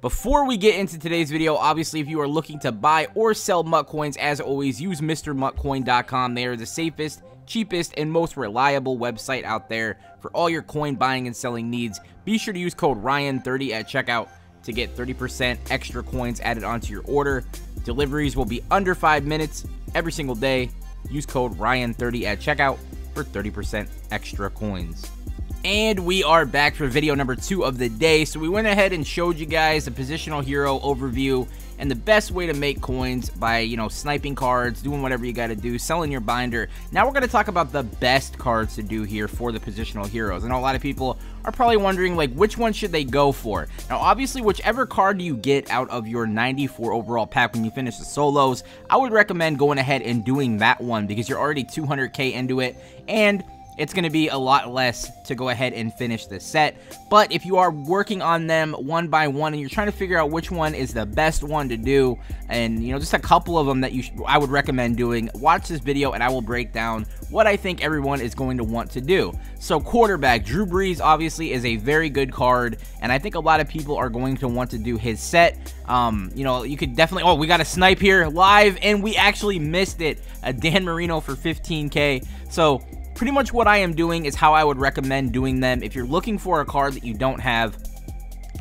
Before we get into today's video, obviously if you are looking to buy or sell MUT coins, as always, use MrMutCoin.com. They are the safest, cheapest, and most reliable website out there for all your coin buying and selling needs. Be sure to use code Ryan30 at checkout to get 30% extra coins added onto your order. Deliveries will be under 5 minutes every single day. Use code Ryan30 at checkout for 30% extra coins. And we are back for video number 2 of the day. So we went ahead and showed you guys the positional hero overview and the best way to make coins by, sniping cards, doing whatever you got to do, selling your binder. Now we're going to talk about the best cards to do here for the positional heroes. I know a lot of people are probably wondering, like, which one should they go for? Now, obviously, whichever card you get out of your 94 overall pack when you finish the solos, I would recommend going ahead and doing that one because you're already 200k into it, and it's going to be a lot less to go ahead and finish this set. But if you are working on them one by one and you're trying to figure out which one is the best one to do, and just a couple of them that I would recommend doing, watch this video and I will break down what I think everyone is going to want to do. So quarterback, Drew Brees obviously is a very good card, and I think a lot of people are going to want to do his set. You could definitely, we got a snipe here live, and we actually missed it. A Dan Marino for 15k. So pretty much what I am doing is how I would recommend doing them. If you're looking for a card that you don't have,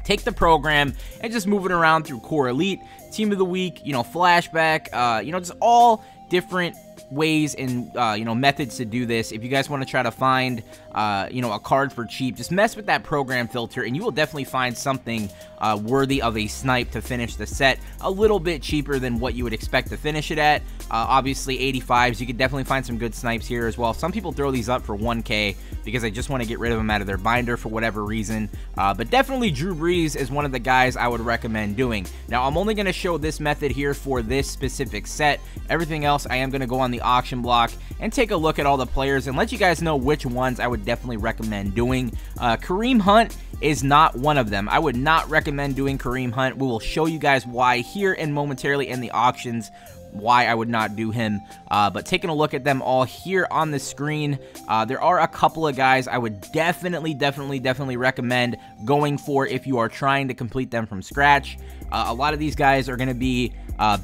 take the program and just move it around through Core Elite, Team of the Week, Flashback, just all different ways and methods to do this. If you guys want to try to find a card for cheap, just mess with that program filter and you will definitely find something worthy of a snipe to finish the set a little bit cheaper than what you would expect to finish it at. Obviously 85s, you could definitely find some good snipes here as well. Some people throw these up for 1k because they just want to get rid of them out of their binder for whatever reason, but definitely Drew Brees is one of the guys I would recommend doing. Now I'm only going to show this method here for this specific set. Everything else I am going to go on the auction block and take a look at all the players and let you guys know which ones I would definitely recommend doing. Kareem Hunt is not one of them. I would not recommend doing Kareem Hunt. We will show you guys why here and momentarily in the auctions, why I would not do him. But taking a look at them all here on the screen, there are a couple of guys I would definitely recommend going for if you are trying to complete them from scratch. A lot of these guys are going to be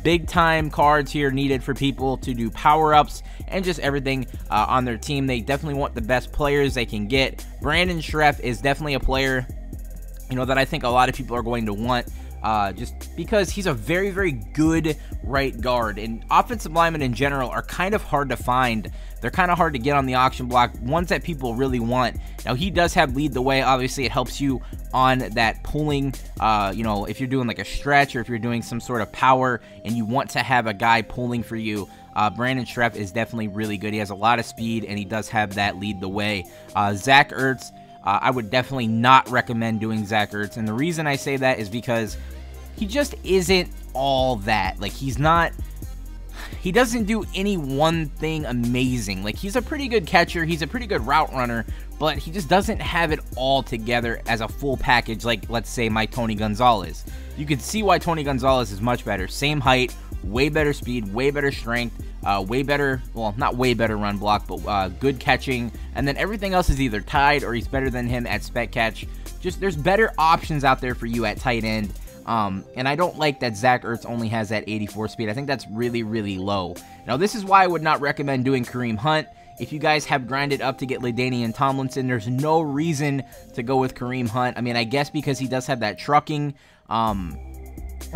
big time cards here needed for people to do power-ups and just everything on their team. They definitely want the best players they can get. Brandon Schreff is definitely a player that I think a lot of people are going to want, just because he's a very good right guard, and offensive linemen in general are kind of hard to find. They're kind of hard to get on the auction block, ones that people really want. Now he does have lead the way. Obviously it helps you on that pulling, if you're doing like a stretch or if you're doing some sort of power and you want to have a guy pulling for you. Brandon Schreff is definitely really good. He has a lot of speed and he does have that lead the way. Zach Ertz, I would definitely not recommend doing Zach Ertz, and the reason I say that is because he just isn't all that. Like, he doesn't do any one thing amazing. Like, he's a pretty good catcher, he's a pretty good route runner, but he just doesn't have it all together as a full package like, let's say, my Tony Gonzalez. You can see why Tony Gonzalez is much better. Same height, way better speed, way better strength, way better, well, not way better run block, but good catching, and then everything else is either tied or he's better than him at spec catch. Just, there's better options out there for you at tight end. And I don't like that Zach Ertz only has that 84 speed. I think that's really low. Now, this is why I would not recommend doing Kareem Hunt. If you guys have grinded up to get LaDainian Tomlinson, there's no reason to go with Kareem Hunt. I mean, I guess because he does have that trucking.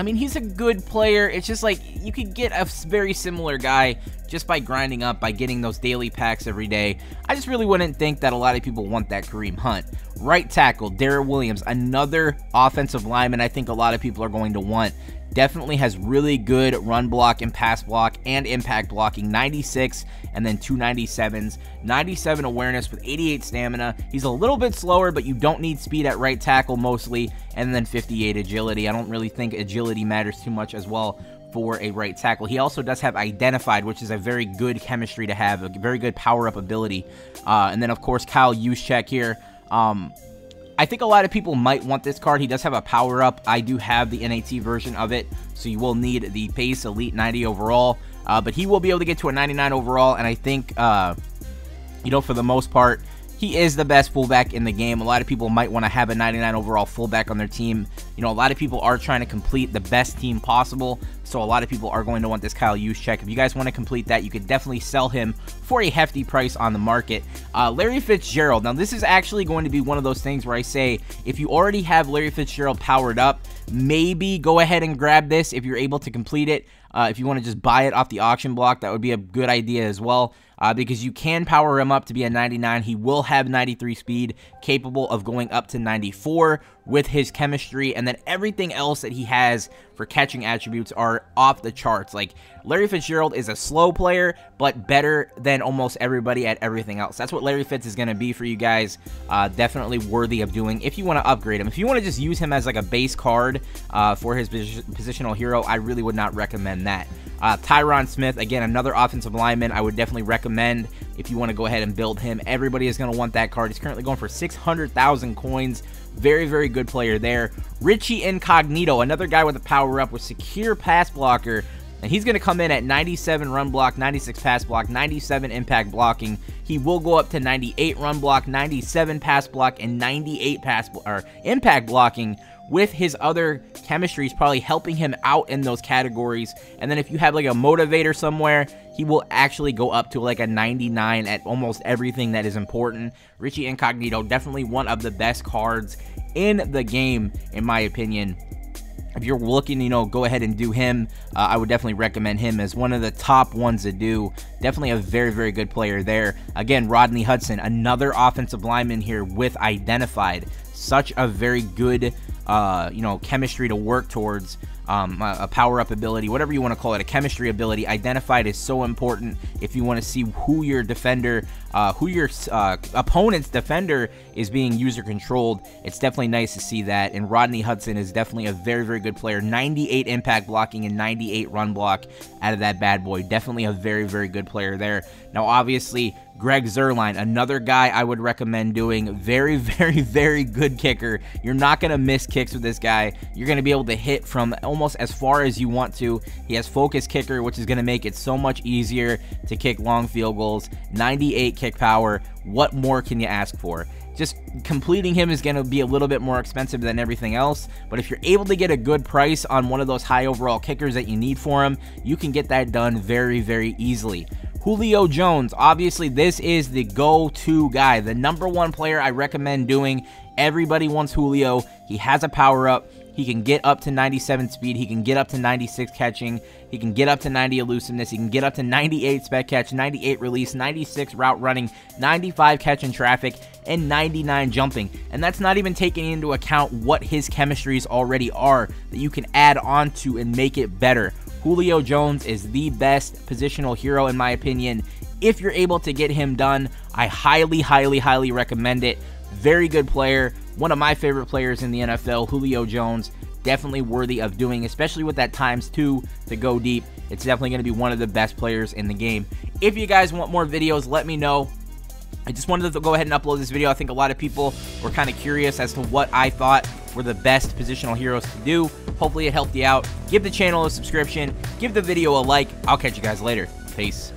He's a good player. It's just like you could get a very similar guy just by grinding up, by getting those daily packs every day. I just really wouldn't think that a lot of people want that Kareem Hunt. Right tackle, Daryl Williams, another offensive lineman I think a lot of people are going to want. Definitely has really good run block and pass block and impact blocking. 96 and then 297s. 97 awareness with 88 stamina. He's a little bit slower, but you don't need speed at right tackle mostly. And then 58 agility. I don't really think agility matters too much as well for a right tackle. He also does have identified, which is a very good chemistry to have, a very good power-up ability. And then, of course, Kyle Juszczyk here. I think a lot of people might want this card. He does have a power-up. I do have the NAT version of it, so you will need the base Elite 90 overall. But he will be able to get to a 99 overall, and I think, for the most part, he is the best fullback in the game. A lot of people might want to have a 99 overall fullback on their team. You know, a lot of people are trying to complete the best team possible, so a lot of people are going to want this Kyle Juszczyk. If you guys want to complete that, you could definitely sell him for a hefty price on the market. Larry Fitzgerald. Now, this is actually going to be one of those things where I say, if you already have Larry Fitzgerald powered up, maybe go ahead and grab this if you're able to complete it. If you want to just buy it off the auction block, that would be a good idea as well. Because you can power him up to be a 99. He will have 93 speed, capable of going up to 94 with his chemistry, and then everything else that he has for catching attributes are off the charts. Like, Larry Fitzgerald is a slow player, but better than almost everybody at everything else. That's what Larry Fitz is going to be for you guys. Definitely worthy of doing if you want to upgrade him. If you want to just use him as like a base card for his positional hero, I really would not recommend that. Tyron Smith, again, another offensive lineman, I would definitely recommend if you want to go ahead and build him. Everybody is going to want that card. He's currently going for 600,000 coins. Very, very good player there. Richie Incognito, another guy with a power-up with secure pass blocker. And he's going to come in at 97 run block, 96 pass block, 97 impact blocking. He will go up to 98 run block, 97 pass block, and 98 impact blocking, with his other chemistries probably helping him out in those categories. And then if you have like a motivator somewhere, he will actually go up to like a 99 at almost everything that is important. Richie Incognito, definitely one of the best cards in the game, in my opinion. If you're looking, you know, go ahead and do him. I would definitely recommend him as one of the top ones to do. Definitely a very, very good player there. Again, Rodney Hudson, another offensive lineman here with identified. Such a very good, you know, chemistry to work towards. A power-up ability, whatever you want to call it, a chemistry ability. Identified is so important if you want to see who your defender, who your opponent's defender is being user-controlled. It's definitely nice to see that, and Rodney Hudson is definitely a very, very good player. 98 impact blocking and 98 run block out of that bad boy. Definitely a very, very good player there. Now, obviously, Greg Zuerlein, another guy I would recommend doing. Very, very, very good kicker. You're not going to miss kicks with this guy. You're going to be able to hit from almost as far as you want to. He has focus kicker, which is going to make it so much easier to kick long field goals. 98 kick power. What more can you ask for? Just completing him is going to be a little bit more expensive than everything else, but if you're able to get a good price on one of those high overall kickers that you need for him, you can get that done very, very easily. Julio Jones, obviously this is the go-to guy, the #1 player I recommend doing. Everybody wants Julio. He has a power-up. He can get up to 97 speed. He can get up to 96 catching. He can get up to 90 elusiveness. He can get up to 98 spec catch, 98 release, 96 route running, 95 catch in traffic, and 99 jumping. And that's not even taking into account what his chemistries already are that you can add on to and make it better. Julio Jones is the best positional hero in my opinion. If you're able to get him done, I highly, highly, highly recommend it. Very good player. One of my favorite players in the NFL, Julio Jones. Definitely worthy of doing, especially with that ×2 to go deep. It's definitely going to be one of the best players in the game. If you guys want more videos, let me know. I just wanted to go ahead and upload this video. I think a lot of people were kind of curious as to what I thought were the best positional heroes to do. Hopefully it helped you out. Give the channel a subscription. Give the video a like. I'll catch you guys later. Peace.